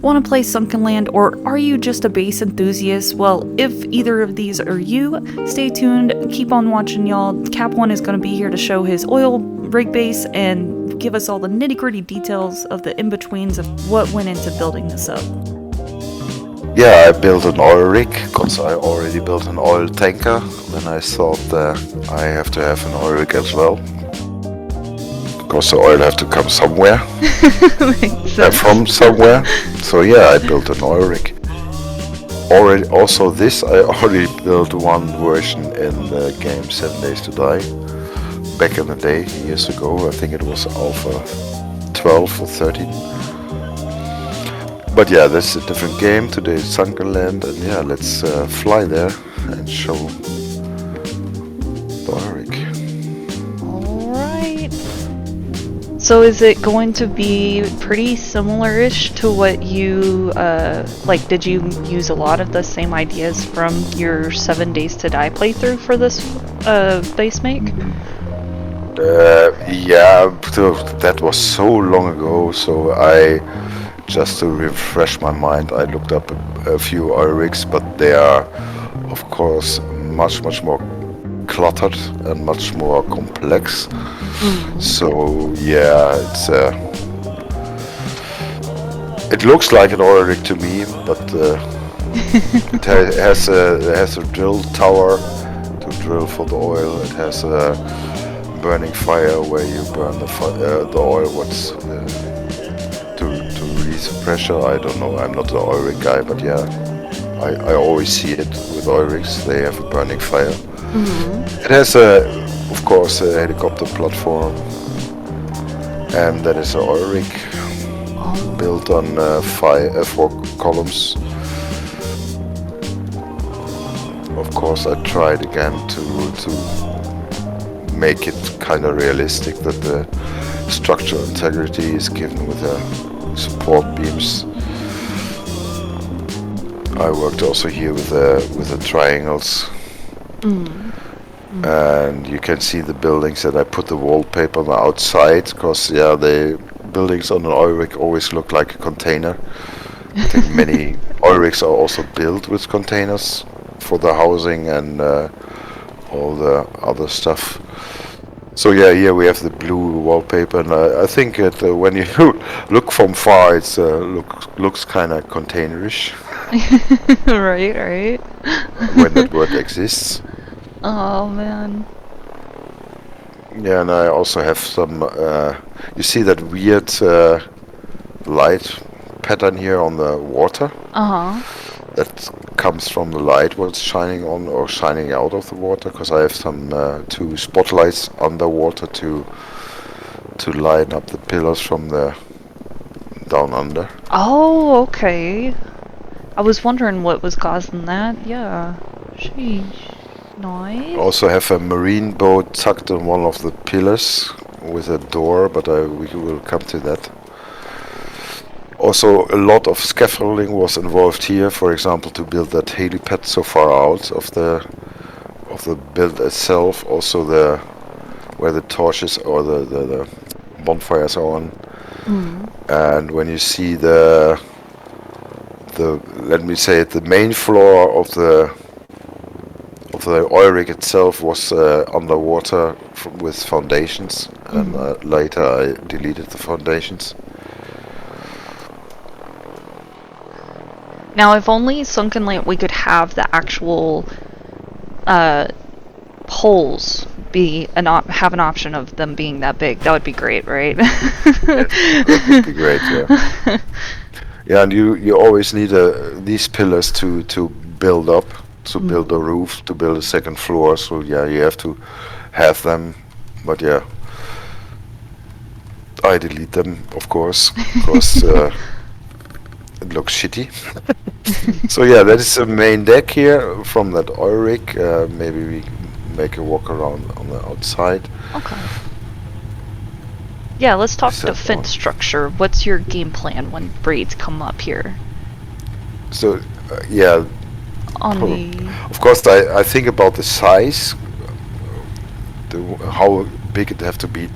Want to play Sunkenland, or are you just a base enthusiast? Well, if either of these are you, stay tuned, keep on watching, y'all. CapOne is going to be here to show his oil rig base and give us all the nitty-gritty details of the in-betweens of what went into building this up. Yeah, I built an oil rig because I already built an oil tanker. Then I thought I have to have an oil rig as well. Because the oil have to come somewhere. From somewhere. So yeah, I built an oil rig. I already built one version in the game 7 Days to Die. Back in the day, years ago. I think it was Alpha 12 or 13. But yeah, this is a different game. Today is Sunkenland, and yeah, let's fly there and show the oil rig. Alright. So is it going to be pretty similar-ish to what you, did you use a lot of the same ideas from your 7 Days to Die playthrough for this base make? Yeah, that was so long ago, so just to refresh my mind, I looked up a few oil rigs, but they are, of course, much more cluttered and much more complex. So yeah, it looks like an oil rig to me, but it has a drill tower to drill for the oil. It has a burning fire where you burn the oil. To release the pressure? I don't know. I'm not an oil rig guy, but yeah, I always see it with oil rigs. They have a burning fire. It has of course, a helicopter platform, and that is an oil rig built on 4 columns. Of course, I tried again to make it kind of realistic, that the structural integrity is given with support beams. I worked also here with the triangles. And you can see the buildings that I put the wallpaper on the outside, because yeah, the buildings on an oil rig always look like a container. I think many oil rigs are also built with containers for the housing and all the other stuff. So yeah, here we have the blue wallpaper, and I think that when you look from far, it looks kind of containerish. Right. When that word exists. Oh man. Yeah, and I also have some. You see that weird light pattern here on the water? That comes from the light what's shining on or shining out of the water, because I have some 2 spotlights underwater to light up the pillars from the down under. Oh, okay. I was wondering what was causing that. Yeah. Sheesh. Nice. I also have a marine boat tucked on one of the pillars with a door, but we will come to that. Also, a lot of scaffolding was involved here, for example, to build that helipad so far out of the build itself. Also, where the torches or the bonfires are on. And when you see the let me say it, the main floor of the oil rig itself was underwater with foundations, and later I deleted the foundations. Now, if only Sunkenland we could have the actual holes have an option of them being that big. That would be great, right? That would be great, yeah. Yeah, and you always need these pillars to build up, to build a roof, to build a second floor. So yeah, you have to have them. But yeah, I delete them, of course, because it looks shitty. So yeah, that is the main deck here from that oil rig. Maybe we make a walk around on the outside. Okay. Yeah, let's talk defense structure. What's your game plan when raids come up here? So yeah, of course I think about the size, how big it have to be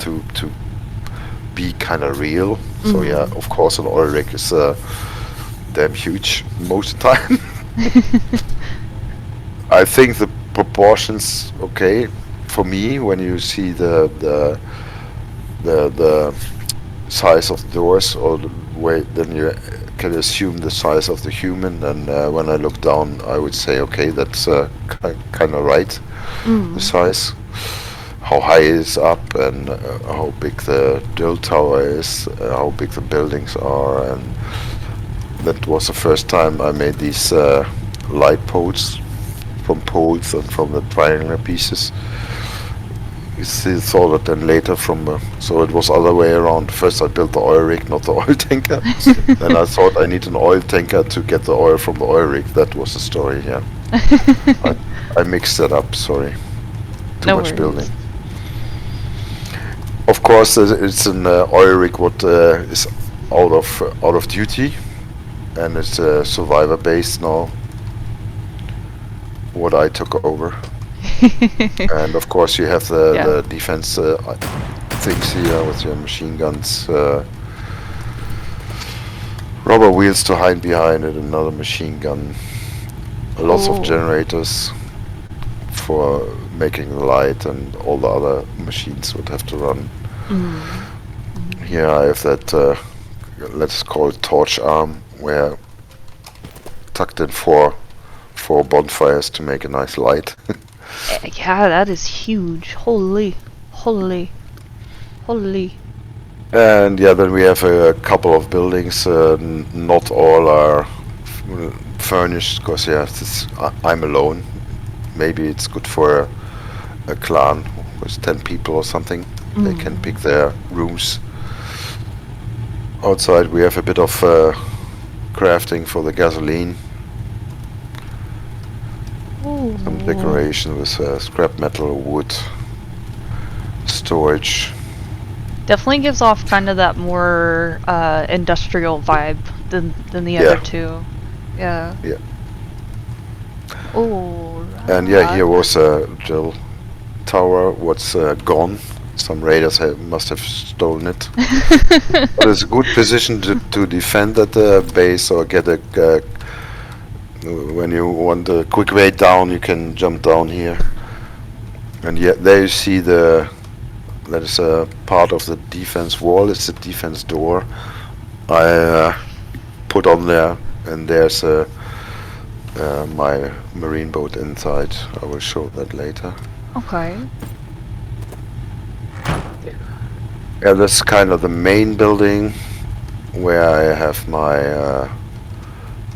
be kind of real. So yeah, of course an oil rig is damn huge most of the time. I think the proportions okay for me when you see the size of the doors or the way, then you can assume the size of the human. And when I look down, I would say okay, that's kind of right. The size, how high it is up, and how big the drill tower is, how big the buildings are, and that was the first time I made these light poles from poles and from the triangular pieces. We still thought it then later from so it was other way around. First I built the oil rig, not the oil tanker. Then I thought I need an oil tanker to get the oil from the oil rig. That was the story. Yeah, I mixed that up. Sorry, too much building. Of course, it's an oil rig what is out of duty, and it's survivor based now. What I took over. And of course you have the defense things here with your machine guns, rubber wheels to hide behind it, another machine gun, lots of generators for making the light, and all the other machines would have to run. Here I have that, let's call it torch arm, where tucked in four bonfires to make a nice light. Yeah, that is huge. Holy. And yeah, then we have a couple of buildings. Not all are furnished, because I'm alone. Maybe it's good for a clan with 10 people or something. They can pick their rooms. Outside we have a bit of crafting for the gasoline. Some decoration with scrap metal, wood, storage. Definitely gives off kind of that more industrial vibe than the other two. Yeah. Yeah. Oh. And yeah, here was a drill tower. What's gone? Some raiders must have stolen it. But it's a good position to defend that base, or get a. When you want a quick way down, you can jump down here. And yeah, there you see that is a part of the defense wall. It's a defense door I put on there, and there's my marine boat inside. I will show that later. Okay. Yeah, that's kind of the main building where I have my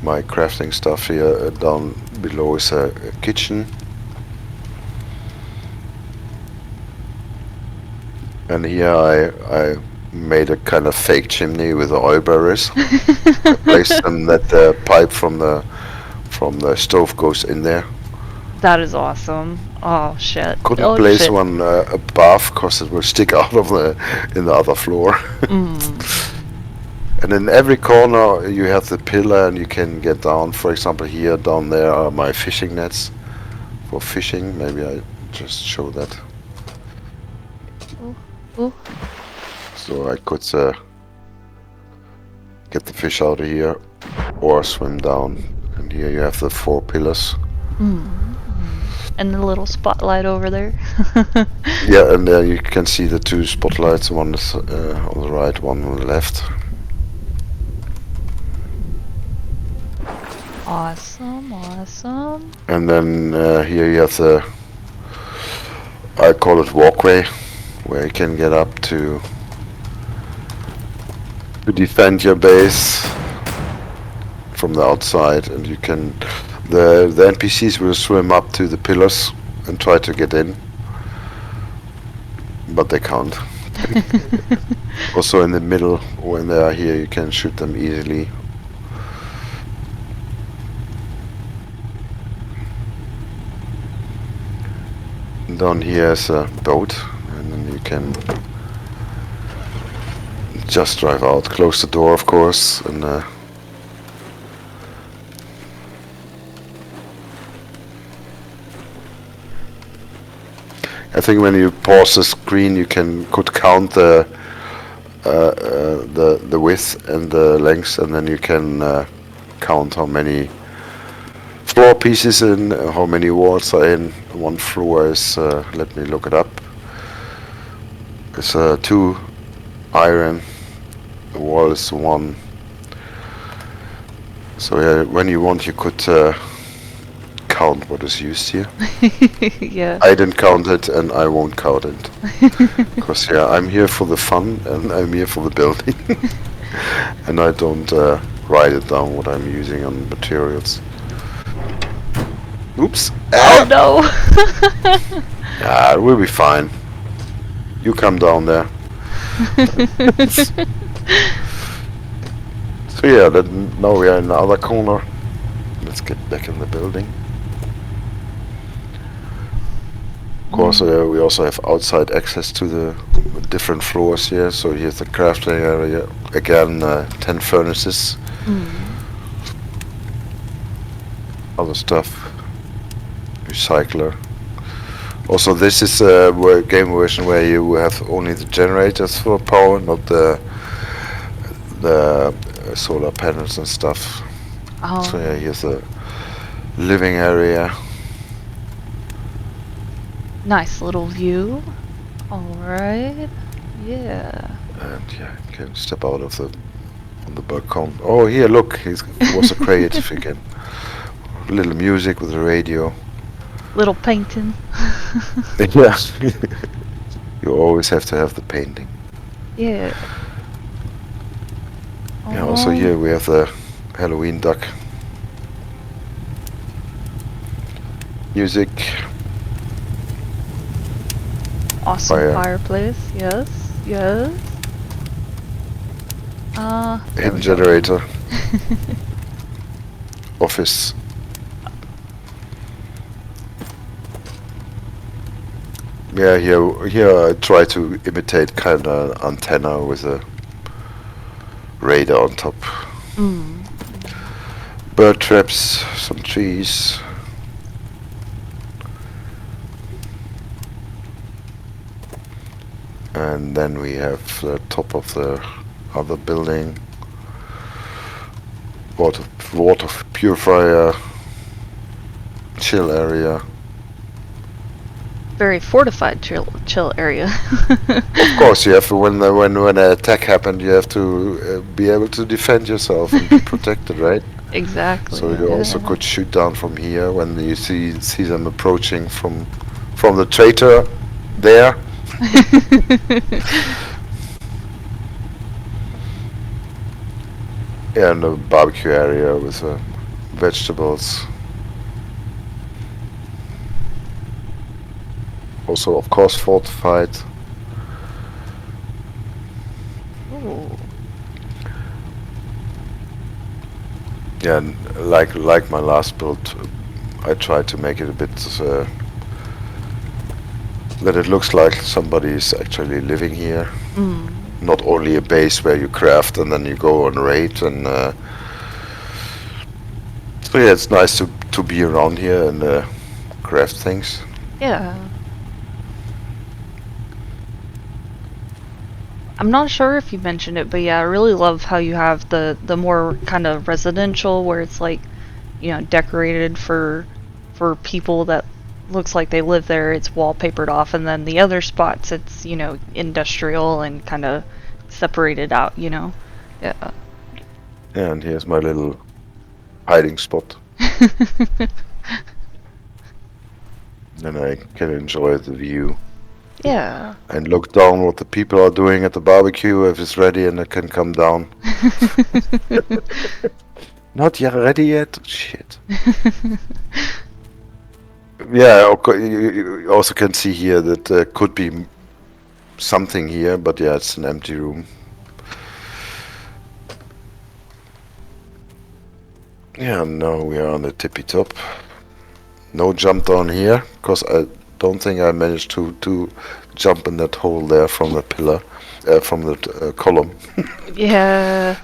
my crafting stuff here. Down below is a kitchen, and here I made a kind of fake chimney with the oil barrels. I placed them that the pipe from the stove goes in there. That is awesome. Oh shit. Couldn't place one above, because it will stick out of in the other floor. And in every corner you have the pillar, and you can get down. For example, here down there are my fishing nets for fishing. Maybe I just show that. Ooh. So I could get the fish out of here, or swim down. And here you have the 4 pillars. And the little spotlight over there. Yeah, and there you can see the 2 spotlights. One is on the right, one on the left. Awesome. And then here you have I call it Walkway, where you can get up to defend your base from the outside, and you can the NPCs will swim up to the pillars and try to get in, but they can't. Also in the middle, when they are here, you can shoot them easily. Down here is a boat, and then you can just drive out, close the door of course, and I think when you pause the screen you could count the width and the length, and then you can count how many floor pieces in, how many walls are in. One floor is, let me look it up. It's 2 iron. The wall is 1. So yeah, when you want, you could count what is used here. Yeah. I didn't count it, and I won't count it. Because yeah, I'm here for the fun, and I'm here for the building. And I don't write it down what I'm using on materials. Oops. Oh no. Yeah, it will be fine. You come down there. So yeah, now we are in the other corner. Let's get back in the building. Of course, we also have outside access to the different floors here. So here's the crafting area. Again, 10 furnaces. Other stuff. Recycler. Also, this is a game version where you have only the generators for power, not the solar panels and stuff. Oh. So yeah, here's the living area. Nice little view. Alright. Yeah. And yeah, you can step out of on the balcony. Oh, here, look, he was a creative again. A little music with the radio. Little painting. Yeah. You always have to have the painting. Yeah. Yeah, also here we have the Halloween duck. Music. Awesome Fire. fireplace. Yes. Yes. There Hidden we go. generator. Office. Yeah, here I try to imitate kind of antenna with a radar on top. Bird traps, some trees. And then we have the top of the other building. Water purifier. Chill area. Very fortified chill area. Of course, you have to, when an attack happened, you have to be able to defend yourself and be protected, right? Exactly. So you also could shoot down from here when you see them approaching from the traitor there. Yeah, and the barbecue area with vegetables. Also, of course, fortified. Ooh. Yeah, and like my last build, I tried to make it a bit that it looks like somebody is actually living here. Not only a base where you craft and then you go on raid. And so yeah, it's nice to be around here and craft things. Yeah. I'm not sure if you mentioned it, but yeah, I really love how you have the more kind of residential where it's like, you know, decorated for people that looks like they live there. It's wallpapered off, and then the other spots it's, you know, industrial and kind of separated out, you know. Yeah. And here's my little hiding spot. Then I can enjoy the view. Yeah. And look down what the people are doing at the barbecue if it's ready, and I can come down. Not yet ready yet? Shit. Yeah, you also can see here that there could be something here, but yeah, it's an empty room. Yeah, now we are on the tippy top. No jump down here, because I don't think I managed to jump in that hole there from the pillar, from the column. Yeah.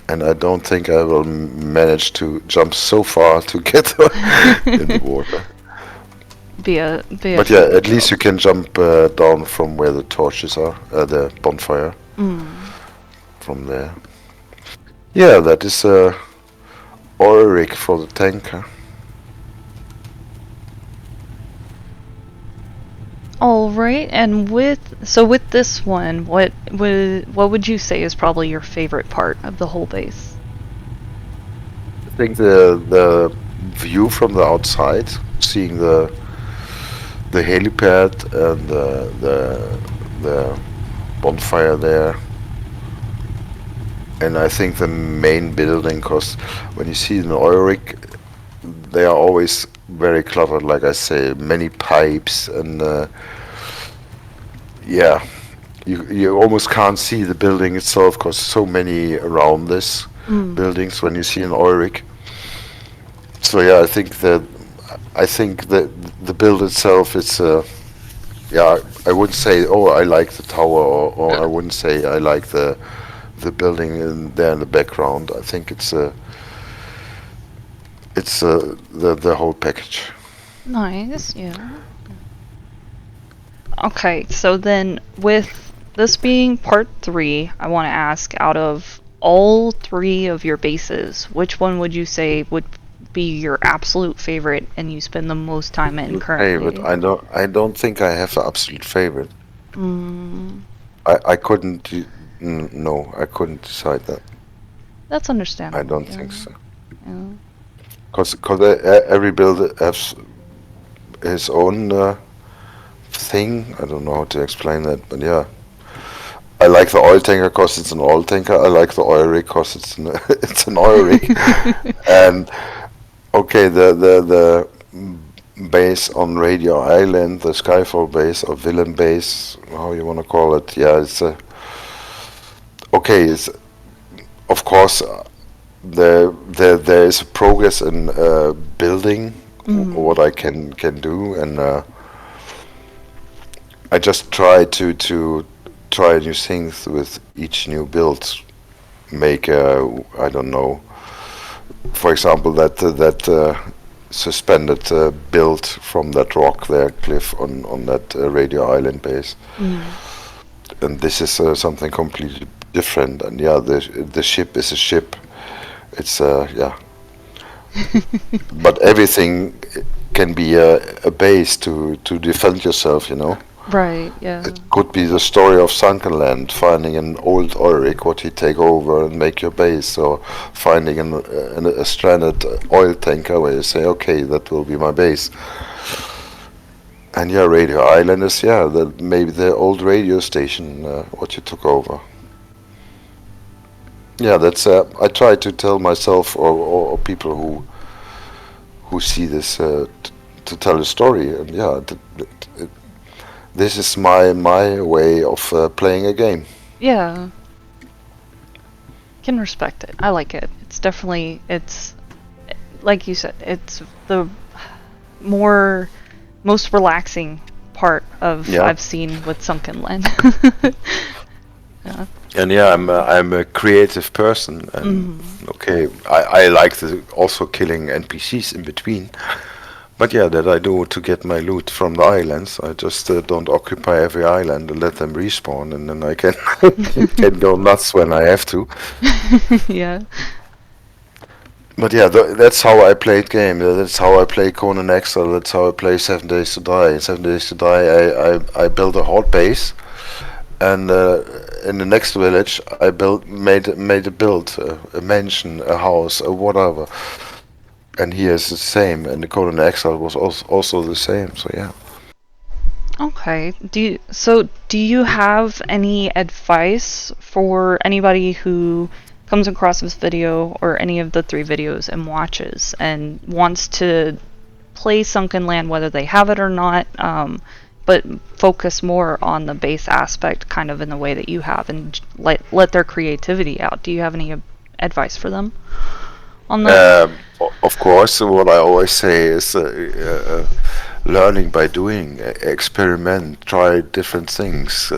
And I don't think I will manage to jump so far to get in the water. But yeah, at least you can jump down from where the torches are, the bonfire. From there. Yeah, that is oil rig for the tanker. All right, and with this one, what would you say is probably your favorite part of the whole base? I think the view from the outside, seeing the helipad and the bonfire there, and I think the main building, because when you see an oil rig, they are always very cluttered, like I say, many pipes and yeah, you almost can't see the building itself because so many around this buildings when you see an oil rig. So yeah, I think that the build itself is yeah, I wouldn't say, oh, I like the tower, or I wouldn't say I like the building there in the background. I think it's the whole package. Nice, yeah. Okay, so then with this being part 3, I want to ask, out of all 3 of your bases, which one would you say would be your absolute favorite and you spend the most time in currently? Favorite? I don't think I have an absolute favorite. I couldn't. No, I couldn't decide that. That's understandable. I don't yeah. think so. Yeah. Because every build has his own thing. I don't know how to explain that, but yeah. I like the oil tanker because it's an oil tanker. I like the oil rig because it's an it's an oil rig. And okay, the base on Radio Island, the Skyfall base or Villain base, how you want to call it. Yeah, it's okay. It's of course there is a progress in building what I can do, and I just try to try new things with each new build. Make I don't know. For example, that suspended build from that rock there, cliff on that Radio Island base, and this is something completely different. And yeah, the ship is a ship. It's yeah, but everything can be a base to defend yourself. You know. Right, yeah. It could be the story of Sunkenland, finding an old oil rig, what he take over and make your base, or finding a stranded oil tanker where you say, okay, that will be my base. And yeah, Radio Island is maybe the old radio station what you took over. Yeah, that's I try to tell myself or people who see this to tell a story, and yeah. This is my way of playing a game. Yeah. Can respect it. I like it. It's definitely, like you said, it's the most relaxing part of I've seen with Sunkenland. Yeah. And yeah, I'm a creative person, and okay, I like also killing NPCs in between. But yeah, that I do to get my loot from the islands. I just don't occupy every island and let them respawn, and then I can can go nuts when I have to. Yeah. But yeah, that's how I played game. That's how I play Conan Exile. That's how I play 7 Days to Die. In 7 Days to Die, I built a horde base, and in the next village, I made a build, a mansion, a house, a whatever. And here is the same, and the Conan Exile was also the same. So yeah. Okay. Do you have any advice for anybody who comes across this video or any of the 3 videos and watches and wants to play Sunkenland, whether they have it or not, but focus more on the base aspect, kind of in the way that you have, and let their creativity out? Do you have any advice for them on that? Of course, what I always say is learning by doing, experiment, try different things.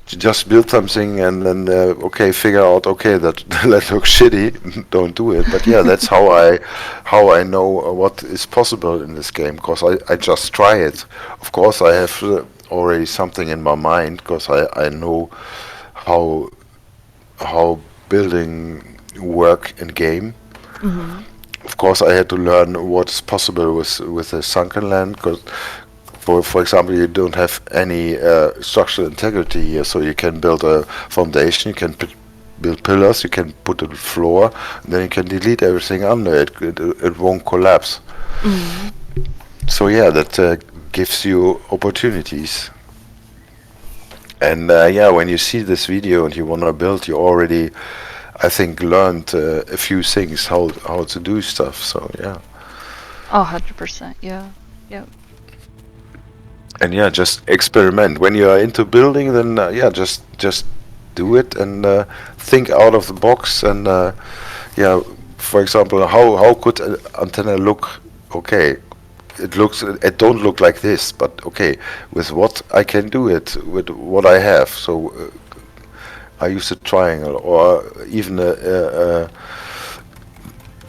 Just build something and then okay, figure out okay that that looks shitty, don't do it. But yeah, that's how I know what is possible in this game, because I just try it. Of course, I have already something in my mind, because I know how building work in game. Mm-hmm. Of course, I had to learn what's possible with the Sunkenland, because for example, you don't have any structural integrity here, so you can build a foundation, you can build pillars, you can put a floor, and then you can delete everything under it. It won't collapse. Mm-hmm. So yeah, that gives you opportunities. And yeah, when you see this video and you want to build, you already, I think, learned a few things how to do stuff. So yeah. Oh, 100%. Yeah. Yep. And yeah, just experiment. When you are into building, then yeah, just do it and think out of the box. And yeah, for example, how could an antenna look? Okay, it don't look like this, but okay, with what I can do it with what I have. So I use a triangle, or even a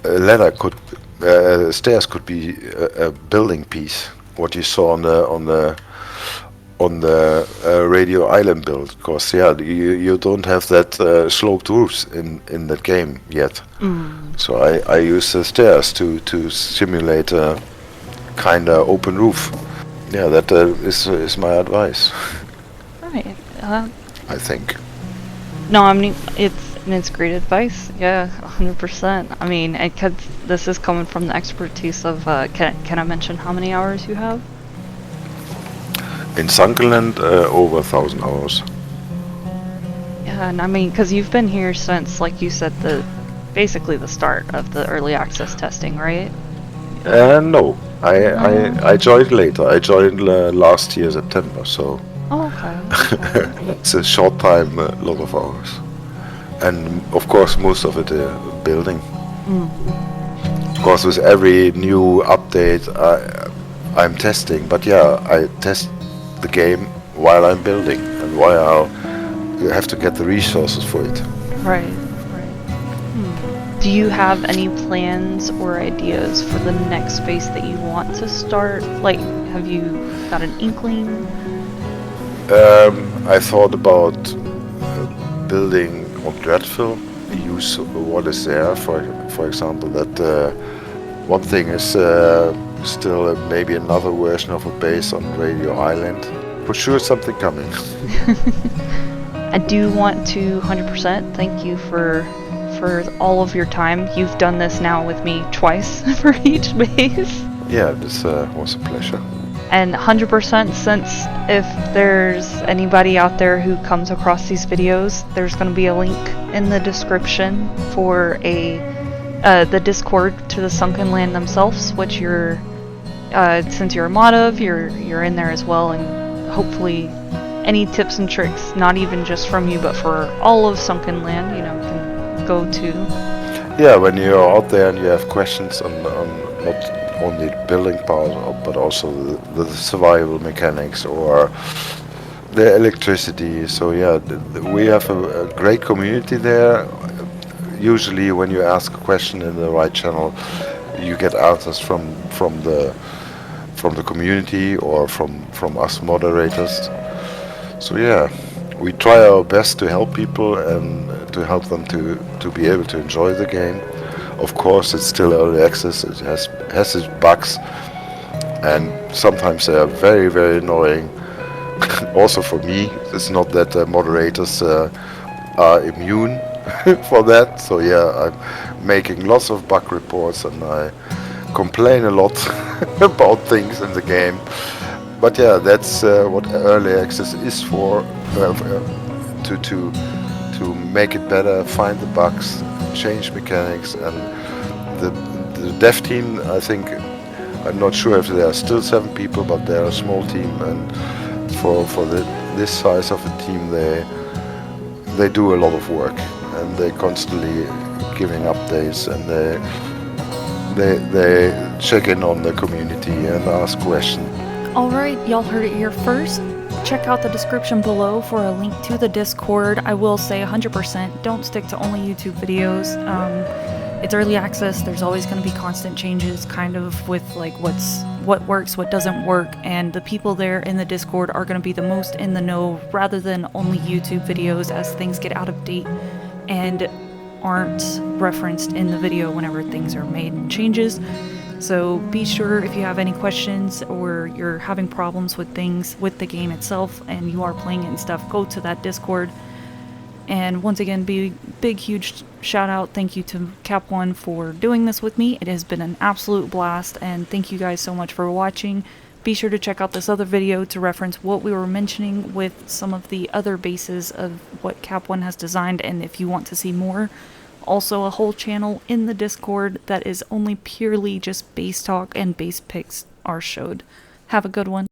ladder could, stairs could be a building piece. What you saw on the Radio Island build, because yeah, you don't have that sloped roofs in that game yet. Mm. So I use the stairs to simulate a kind of open roof. Yeah, that is my advice. Right. I think. No, I mean, it's great advice. Yeah, 100%. I mean, this is coming from the expertise of, can I mention how many hours you have? In Sunkenland, over 1,000 hours. Yeah, and I mean, because you've been here since, like you said, basically the start of the early access testing, right? No, I joined later. I joined last year September, so Oh, okay. it's a short time, a lot of hours, and of course most of it building. Mm. Of course, with every new update, I'm testing. But yeah, I test the game while I'm building, and while you have to get the resources for it. Right. Do you have any plans or ideas for the next phase that you want to start? Like, have you got an inkling? I thought about building on Dreadful, use what is there. For example, that one thing is still maybe another version of a base on Radio Island. For sure, something coming. I do want to 100% thank you for all of your time. You've done this now with me twice for each base. Yeah, this was a pleasure. And 100%, since if there's anybody out there who comes across these videos, there's going to be a link in the description for the Discord to the Sunkenland themselves, which you're since you're a mod of, you're in there as well, and hopefully any tips and tricks, not even just from you, but for all of Sunkenland, can go to. Yeah, when you're out there and you have questions on not only the building part, but also the survival mechanics or the electricity. So yeah, we have a great community there. Usually when you ask a question in the right channel, you get answers from the community or from us moderators. So yeah, we try our best to help people and to help them to be able to enjoy the game. Of course, it's still early access. It has its bugs, and sometimes they are very, very annoying. Also for me, it's not that moderators are immune for that. So yeah, I'm making lots of bug reports and I complain a lot about things in the game. But yeah, that's what early access is for, to make it better, find the bugs, change mechanics, and the dev team, I think, I'm not sure if there are still 7 people, but they're a small team, and for this size of a team, they do a lot of work, and they constantly giving updates, and they check in on the community and ask questions. Alright, y'all heard it here first. Check out the description below for a link to the Discord. I will say 100%, don't stick to only YouTube videos. It's early access, there's always going to be constant changes, kind of with like what works, what doesn't work, and the people there in the Discord are going to be the most in the know rather than only YouTube videos as things get out of date. And aren't referenced in the video whenever things are made and changes. So be sure, if you have any questions or you're having problems with things with the game itself and you are playing it and stuff, go to that Discord. And once again, big huge shout out, thank you to CapOne for doing this with me. It has been an absolute blast, and thank you guys so much for watching. Be sure to check out this other video to reference what we were mentioning with some of the other bases of what CapOne has designed, and if you want to see more. Also a whole channel in the Discord that is only purely just base talk and base picks are showed. Have a good one.